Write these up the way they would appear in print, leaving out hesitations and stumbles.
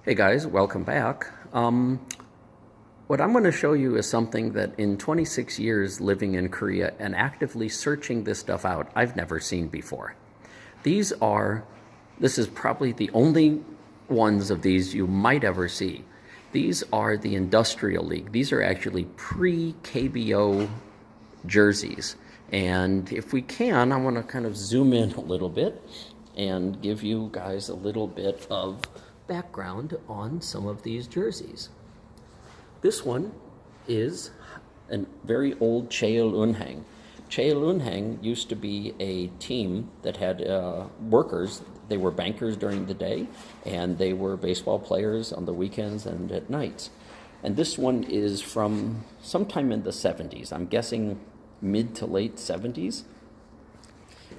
Hey guys, welcome back. What I'm going to show you is something that in 26 years living in Korea and actively searching this stuff out, I've never seen before. This is probably the only ones of these you might ever see. These are the Industrial League. These are actually pre-KBO jerseys. And if we can, I want to kind of zoom in a little bit and give you guys a little bit of background on some of these jerseys. This one is a very old Cheol-Eunhang. Cheol-Eunhang used to be a team that had workers. They were bankers during the day, and they were baseball players on the weekends and at nights. And this one is from sometime in the 70s. I'm guessing mid to late 70s.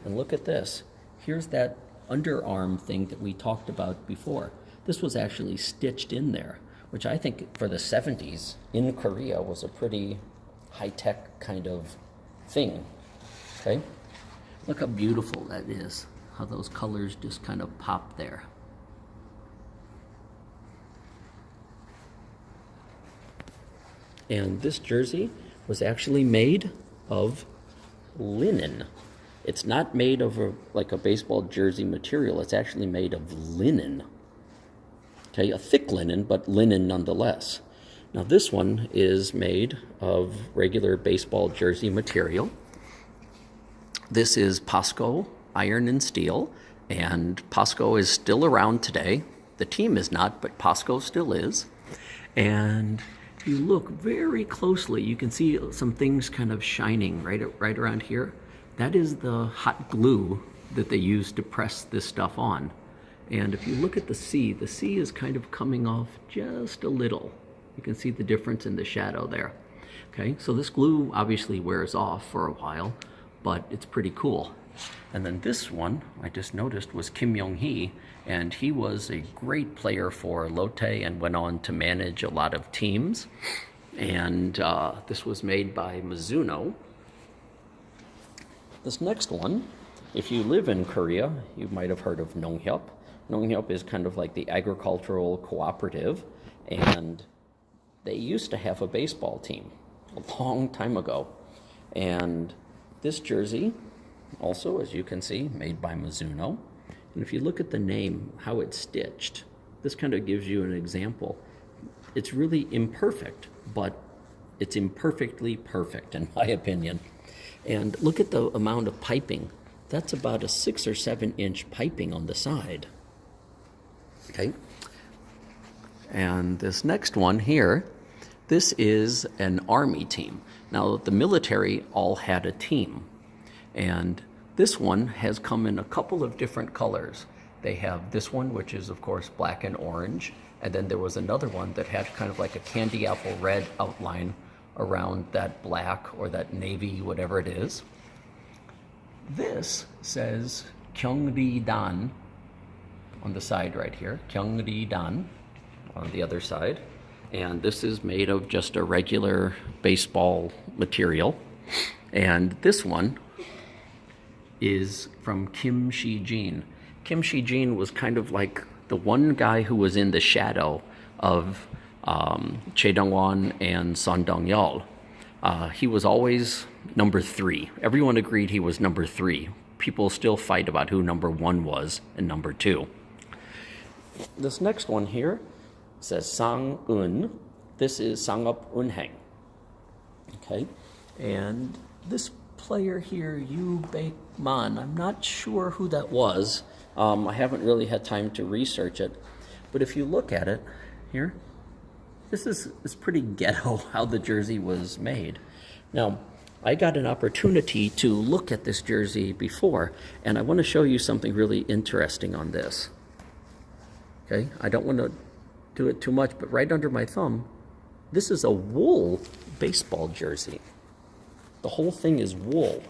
And look at this. Here's that underarm thing that we talked about before. This was actually stitched in there, which I think for the 70s in Korea was a pretty high-tech kind of thing, okay? Look how beautiful that is, how those colors just kind of pop there. And this jersey was actually made of linen. It's not made of like a baseball jersey material. It's actually made of linen. Okay, a thick linen, but linen nonetheless. Now this one is made of regular baseball jersey material. This is POSCO Iron and Steel, and POSCO is still around today. The team is not, but POSCO still is. And if you look very closely, you can see some things kind of shining right around here. That is the hot glue that they use to press this stuff on. And if you look at the C is kind of coming off just a little. You can see the difference in the shadow there. Okay, so this glue obviously wears off for a while, but it's pretty cool. And then this one, I just noticed, was Kim Yong-hee, and he was a great player for Lotte and went on to manage a lot of teams. And this was made by Mizuno. This next one, if you live in Korea, you might have heard of Nonghyup. Nonghyup is kind of like the agricultural cooperative, and they used to have a baseball team a long time ago. And this jersey, also, as you can see, made by Mizuno. And if you look at the name, how it's stitched, this kind of gives you an example. It's really imperfect, but it's imperfectly perfect, in my opinion. And look at the amount of piping. That's about a 6 or 7 inch piping on the side. Okay. And this next one here, this is an army team. Now, the military all had a team. And this one has come in a couple of different colors. They have this one, which is, of course, black and orange. And then there was another one that had kind of like a candy apple red outline around that black or that navy, whatever it is. This says Gyeongri-dan on the side right here, Gyeongri-dan on the other side. And this is made of just a regular baseball material. And this one is from Kim Si-jin. Kim Si-jin was kind of like the one guy who was in the shadow of Chae Dong-won and Son Dong-yeol. He was always number 3. Everyone agreed he was number 3. People still fight about who number 1 was and number 2. This next one here says Sang-eun. This is Sang-up Eunhang. Okay, and this player here, Yu Baek-man, I'm not sure who that was. I haven't really had time to research it. But if you look at it here, this is pretty ghetto how the jersey was made. Now, I got an opportunity to look at this jersey before, and I want to show you something really interesting on this. Okay, I don't want to do it too much, but right under my thumb, this is a wool baseball jersey. The whole thing is wool,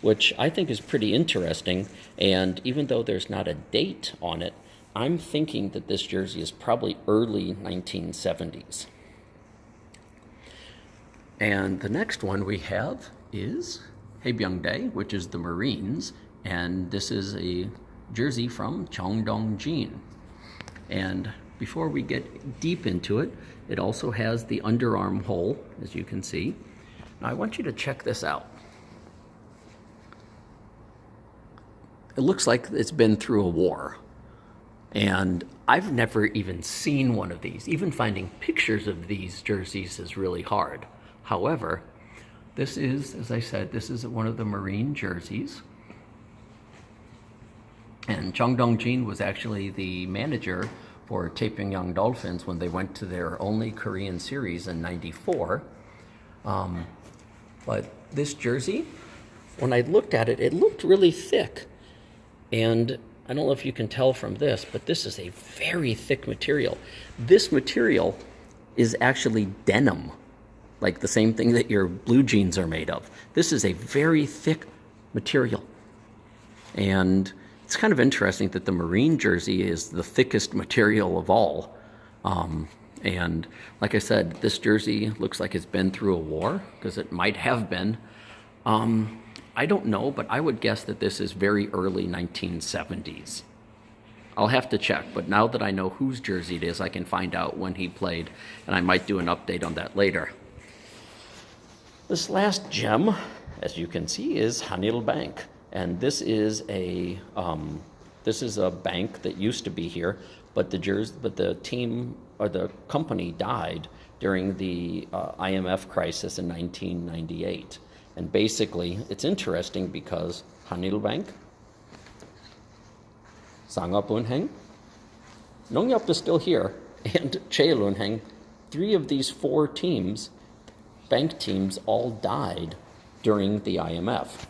which I think is pretty interesting. And even though there's not a date on it, I'm thinking that this jersey is probably early 1970s. And the next one we have is Haebyongdae, which is the Marines, and this is a jersey from Cheongdong-jin. And before we get deep into it, it also has the underarm hole, as you can see. Now I want you to check this out. It looks like it's been through a war. And I've never even seen one of these. Even finding pictures of these jerseys is really hard. However, this is, as I said, this is one of the Marine jerseys. And Chung Dong-jin was actually the manager for Taepyeongyang Dolphins when they went to their only Korean series in '94. But this jersey, when I looked at it, it looked really thick. And I don't know if you can tell from this, but this is a very thick material. This material is actually denim, like the same thing that your blue jeans are made of. This is a very thick material. And it's kind of interesting that the Marine jersey is the thickest material of all. And like I said, this jersey looks like it's been through a war, because it might have been. I don't know, but I would guess that this is very early 1970s. I'll have to check, but now that I know whose jersey it is, I can find out when he played, and I might do an update on that later. This last gem, as you can see, is Hanil Bank, and this is a bank that used to be here, but the team or the company died during the IMF crisis in 1998. And basically, it's interesting because Hanil Bank, Sangap Unheng, Nongyap is still here, and Chae Lunheng, 3 of these 4 teams, bank teams, all died during the IMF.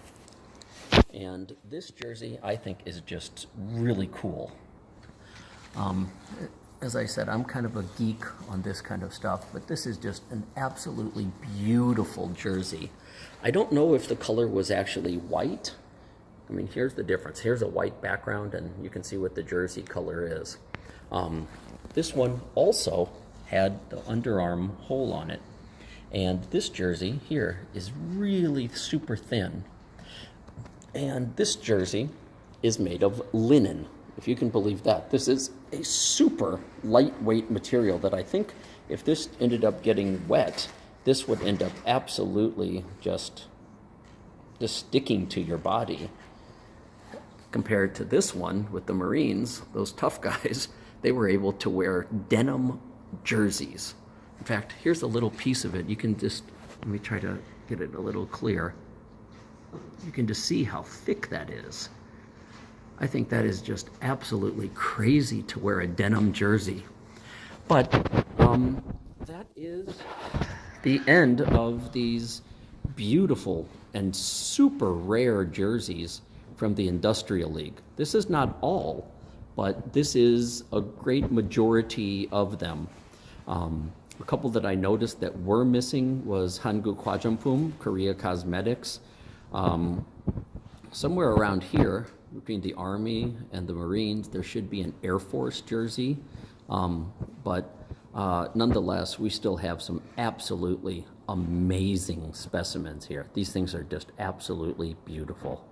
And this jersey, I think, is just really cool. As I said, I'm kind of a geek on this kind of stuff, but this is just an absolutely beautiful jersey. I don't know if the color was actually white. I mean, here's the difference. Here's a white background, and you can see what the jersey color is. This one also had the underarm hole on it. And this jersey here is really super thin. And this jersey is made of linen, if you can believe that. This is a super lightweight material that I think if this ended up getting wet, this would end up absolutely just sticking to your body. Compared to this one with the Marines, those tough guys, they were able to wear denim jerseys. In fact, here's a little piece of it. You can just, let me try to get it a little clear. You can just see how thick that is. I think that is just absolutely crazy to wear a denim jersey. But that is the end of these beautiful and super rare jerseys from the Industrial League. This is not all, but this is a great majority of them. A couple that I noticed that were missing was Hanguk Hwajeonpum, Korea Cosmetics. Somewhere around here, between the Army and the Marines, there should be an Air Force jersey. But nonetheless, we still have some absolutely amazing specimens here. These things are just absolutely beautiful.